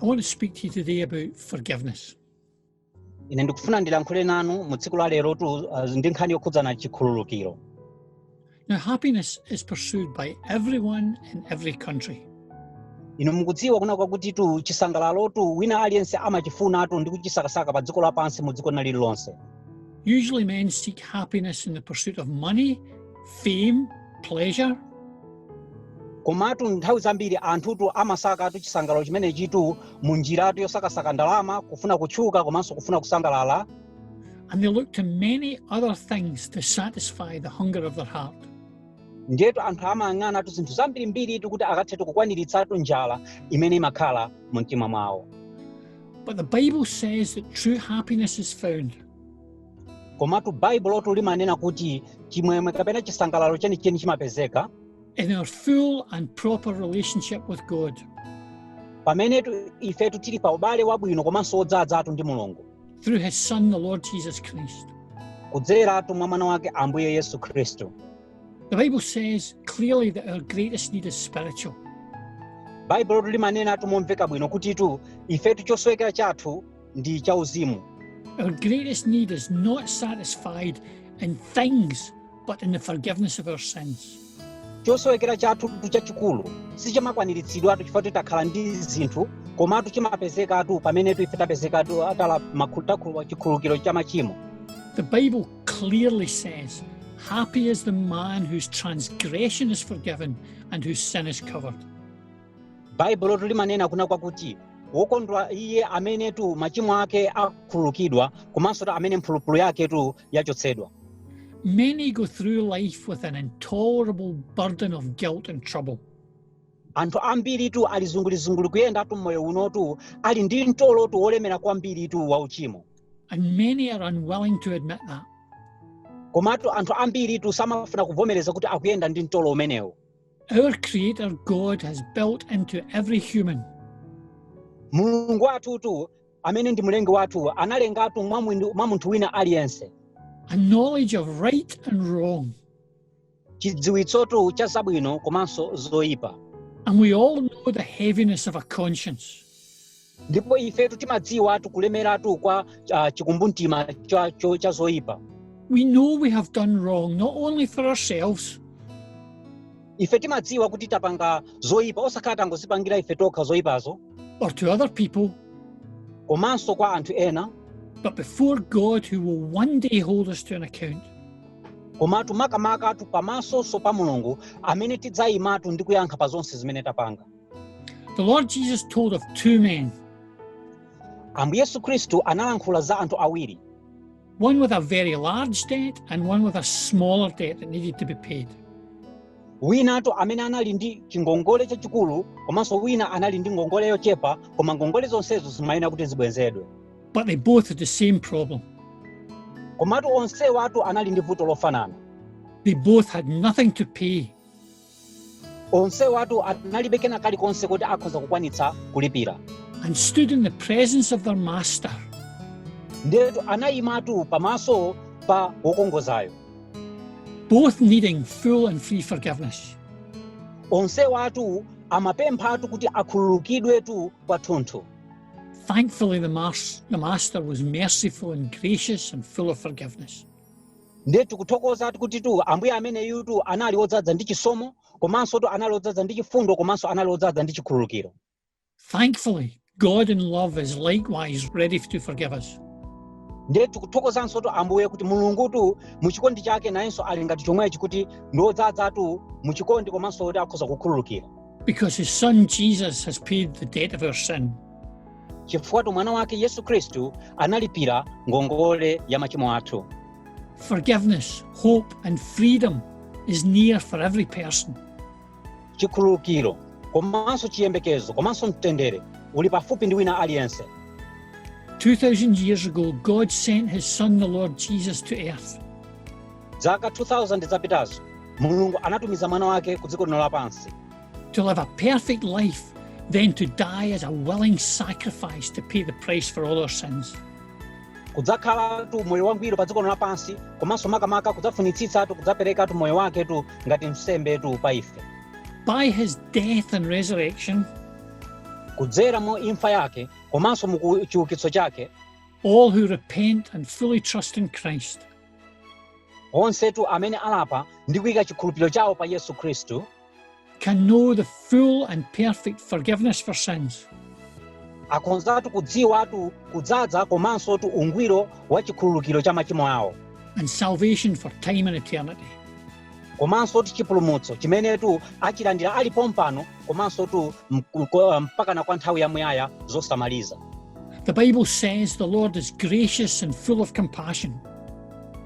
I want to speak to you today about forgiveness. Ine ndikufuna ndilankhule nanu mu tsiku la lero ndi nkhani yokhudzana chikhululukiro. Now, happiness is pursued by everyone in every country. Inu mukudziwa kuna kwakuti chisangalalo wina aliyense amachifuna ndi kuchisakasaka pa dziko lapansi mu dziko lililonse. Usually men seek happiness in the pursuit of money, fame, pleasure. Komatu nthawi zambiri anthu amasaka chisangalalo chimenechi mu njira yosakasaka ndalama, kufuna kutchuka komanso kufuna kusangalala. And they look to many other things to satisfy the hunger of their heart. Ndetu anthu amayang'ana zinthu zambirimbiri kuti akathe kukwaniritsa njala imene imakhala mu mtima mwawo. But the Bible says that true happiness is found Komatu Bible limanena kuti chimwemwe kapena chisangalalo chenicheni chimapezeka in our full and proper relationship with God. Pamene ife tili pa ubale wabwino komanso wodzadzatu ndi Mulungu. Through his Son, the Lord Jesus Christ. Kudzera mwa mwana wake Ambuye Yesu Kristu. The Bible says clearly that our greatest need is spiritual. Bible limanena momveka bwino kuti ife chosowekera chathu ndi chauzimu. Our greatest need is not satisfied in things, but in the forgiveness of our sins. Chosowekera chathu chachikulu sichimakwaniritsidwa chifukwa takhala ndi zinthu, komatu chimapezeka pamene ife tapezeka atala chikhululukiro cha machimo. The Bible clearly says, happy is the man whose transgression is forgiven and whose sin is covered. Bible limanena kuna kwakuti wokondwa iye amene machimo ake akhululukidwa komanso amene mphulupulu yake yachotsedwa. Many go through life with an intolerable burden of guilt and trouble. Anthu ambiri alizungulizunguli kuyenda mmoyo uno ali ndi mtolo wolemera kwambiri wa uchimo. And many are unwilling to admit that. Komatu anthu ambiri samafuna kuvomereza kuti akuyenda ndi mtolo umenewo. Our Creator God has built into every human Mulungu wathu amene ndi mlengi wathu analengatu mwa munthu wina aliyense a knowledge of right and wrong. Chidziwitso cha zabwino komanso zoyipa. And we all know the heaviness of a conscience. Ndipo ife timadziwa kulemeratu kwa chikumbumtima cha zoyipa. We know we have done wrong, not only for ourselves, Ife timadziwa kuti tapanga zoyipa osakhala tangozipangira ife tokha zoyipazo, or to other people, komanso kwa anthu ena, but before God, who will one day hold us to an account. komatu makamaka pamaso pa Mulungu amene tidzayimatu ndi kuyankha pa zonse zimene tapanga. The Lord Jesus told of two men, Ambuye Yesu Kristu analankhula za anthu awiri, one with a very large debt and one with a smaller debt that needed to be paid. Winatu amene anali ndi chingongole chachikulu komanso wina anali ndi ngongole yochepa, koma ngongole zonsezo zimayenera kuti zibwezedwe. But they both had the same problem. Komatu onsewo anali ndi vuto lofanana. They both had nothing to pay. Onsewo analibe kena kalikonse kuti akhoza kukwanitsa kulipira. And stood in the presence of their master. Ndetu anayimatu pamaso pa wokongozayo. Both needing full and free forgiveness. Onsewo amapemphatu kuti akhululukidwetu kwathunthu. Thankfully, the master was merciful and gracious and full of forgiveness. Ndetu kuthokoza kuti ambuye ameneyu anali odzadza ndi chisomo, komanso anali odzadza ndi chifundo, komanso anali odzadza ndi chikhululukiro. Thankfully, God in love is likewise ready to forgive us. Ndetu kuthokozanso ambuye kuti Mulungu muchikondi chake nayenso ali ngati chomwechi kuti ndodzadzatu muchikondi komanso kuti akhoza kukhululukira. Because his Son Jesus has paid the debt of our sin. Chifukwa mwana wake Yesu Kristu analipira ngongole ya machimo athu. Forgiveness, hope and freedom is near for every person. Chikhululukiro, komanso chiyembekezo, komanso mtendere uli pafupi ndi wina aliyense. 2,000 years ago, God sent his Son, the Lord Jesus, to earth. Zaka 2000 zapitazo, Mulungu anatumiza mwana wake ku dziko lino lapansi. To live a perfect life, then to die as a willing sacrifice to pay the price for all our sins. Kudzakhala moyo wangwiro pa dziko lino lapansi, komanso makamaka kudzafunitsitsa kudzapereka moyo wake ngati nsembe pa ife. By his death and resurrection, kudzera mu imfa yake komanso mu chiukitso chake. All who repent and fully trust in Christ Onsetu amene alapa ndi kuyika chikhulupiriro chawo pa Yesu Khristu can know the full and perfect forgiveness for sins, akonzatu kudziwatu kudzaza komanso ungwiro wa chikhululukiro cha machimo awo, and salvation for time and eternity. komanso chipulumutso chimenetu achilandira ali pompano komanso mpaka na kwa nthawi yamuyaya zosamaliza. The Bible says the Lord is gracious and full of compassion,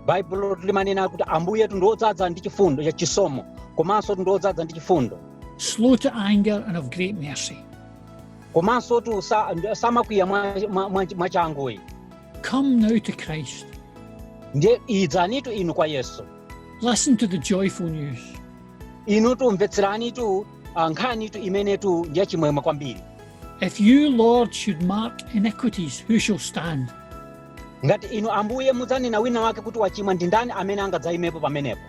Baibulo limanena kuti Ambuye ndodzaza ndi chifundo cha chisomo komanso ndodzaza ndi chifundo, slow to anger and of great mercy. komanso samakwiya mwachangu. Come now to Christ. Ndiye idzanitu inu kwa Yesu. Listen to the joyful news. Inutu mvetseranitu nkhanitu imenetu ndiye chimwemwe kwambiri. If you, Lord, should mark iniquities, who shall stand? Ngati inu Ambuye mudzanena wina wake kuti wachimwa ndi ndani amene angadzayimepo pamenepo.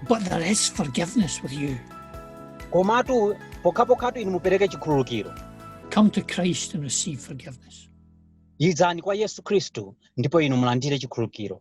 But there is forgiveness with you. Komatu pokhapokatu inu mupereke chikhululukiro. Come to Christ and receive forgiveness. Idzani kwa Yesu Khristu ndipo inu mulandire chikhululukiro.